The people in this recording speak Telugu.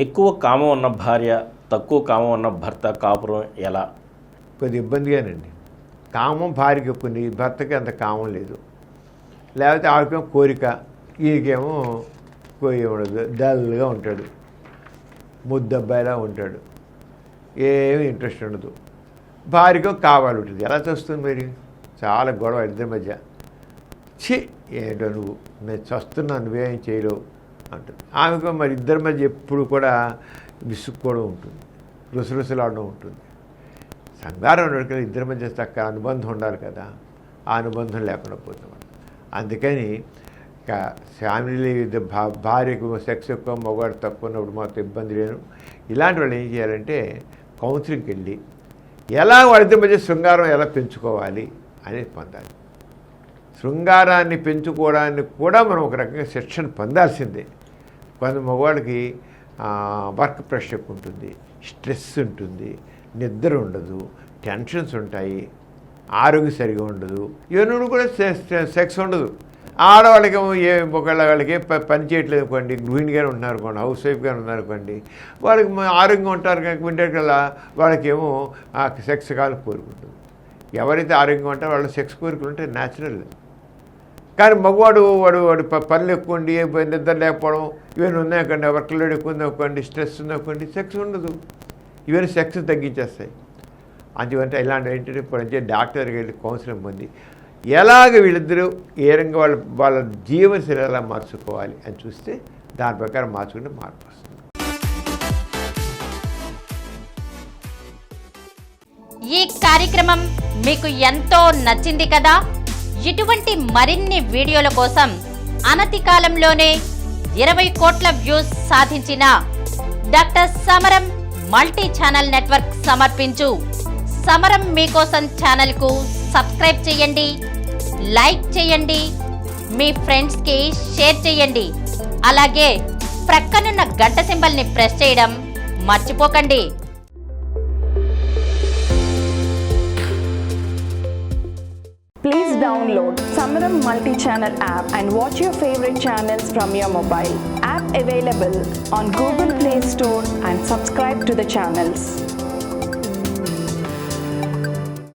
ఎక్కువ కామం ఉన్న భార్య తక్కువ కామం ఉన్న భర్త కాపురం ఎలా? కొద్ది ఇబ్బందిగానండి. కామం భార్యకి ఎక్కువ, భర్తకి అంత కామం లేదు. లేకపోతే ఆడికేమో కోరిక, ఈయనకేమో కోయి ఉండదు, డల్గా ఉంటాడు, ముద్దబ్బాయిలా ఉంటాడు, ఏమీ ఇంట్రెస్ట్ ఉండదు. భార్యకో కావాలి ఉంటుంది. ఎలా చూస్తుంది మరి? చాలా గొడవ ఇద్దరి మధ్య. ఏంటో నువ్వు, నేను చస్తున్నా, నువ్వేం చేయలేవు అంటుంది. ఆమెకు మరి ఇద్దరి మధ్య ఎప్పుడు కూడా విసుక్కోవడం ఉంటుంది, రుసరుసలాడడం ఉంటుంది. సంగారం ఉండడు కదా, ఇద్దరి మధ్య చక్కగా అనుబంధం ఉండాలి కదా, ఆ అనుబంధం లేకుండా పోతాం. అందుకని ఇక ఫ్యామిలీ భార్యకు సెక్స్ ఎక్కువ, మగవాడు తక్కువ ఉన్నప్పుడు మాత్రం ఇబ్బంది లేదు. ఇలాంటి వాళ్ళు ఏం చేయాలంటే కౌన్సిలింగ్కి వెళ్ళి ఎలా వాళ్ళిద్దరి మధ్య శృంగారం ఎలా పెంచుకోవాలి అనేది పొందాలి. శృంగారాన్ని పెంచుకోవడానికి కూడా మనం ఒక రకంగా శిక్షణ పొందాల్సిందే. కొంత మగవాడికి వర్క్ ప్రెషర్ ఎక్కువ ఉంటుంది, స్ట్రెస్ ఉంటుంది, నిద్ర ఉండదు, టెన్షన్స్ ఉంటాయి, ఆరోగ్యం సరిగా ఉండదు, ఇవన్నీ కూడా సెక్స్ ఉండదు. ఆడవాళ్ళకి ఒకళ్ళ వాళ్ళకి పని చేయట్లేదు అనుకోండి, గృహిణిగానే ఉంటున్నారు అనుకోండి, హౌస్ వైఫ్గానే ఉన్నారనుకోండి, వాళ్ళకి ఆరోగ్యంగా ఉంటారు వింటే కల్లా వాళ్ళకేమో సెక్స్ కావాలి కోరుకుంటుంది. ఎవరైతే ఆరోగ్యంగా ఉంటారో వాళ్ళు సెక్స్ కోరికలు ఉంటే న్యాచురల్. కానీ మగవాడు వాడు పనులు ఎక్కువ ఉండి నిద్ర లేకపోవడం ఇవన్నీ ఉన్నాయనుకోండి, వర్క్ లోడ్ ఎక్కువ ఉందనుకోండి, స్ట్రెస్ ఉందనుకోండి, సెక్స్ ఉండదు. ఇవన్నీ సెక్స్ తగ్గించేస్తాయి. అందువంటే ఇలాంటివి ఏంటంటే ఇప్పుడు డాక్టర్కి వెళ్ళి కౌన్సిలింగ్ పొంది ఎలాగ వీళ్ళిద్దరూ ఏ రంగా వాళ్ళ జీవనశైలి ఎలా మార్చుకోవాలి అని చూస్తే దాని ప్రకారం మార్చుకుంటే మార్పు వస్తుంది. ఈ కార్యక్రమం మీకు ఎంతో నచ్చింది కదా. ఇటువంటి మరిన్ని వీడియోల కోసం అనతి కాలంలోనే 20 కోట్ల వ్యూస్ సాధించిన డాక్టర్ సమరం మల్టీ ఛానల్ నెట్వర్క్ సమర్పించు సమరం మీకోసం ఛానల్కు సబ్స్క్రైబ్ చేయండి, లైక్ చేయండి, మీ ఫ్రెండ్స్కి షేర్ చేయండి. అలాగే ప్రక్కనున్న గంట సింబల్ని ప్రెస్ చేయడం మర్చిపోకండి. Please download Samaram multi-channel app and watch your favorite channels from your mobile. App available on Google Play Store and subscribe to the channels.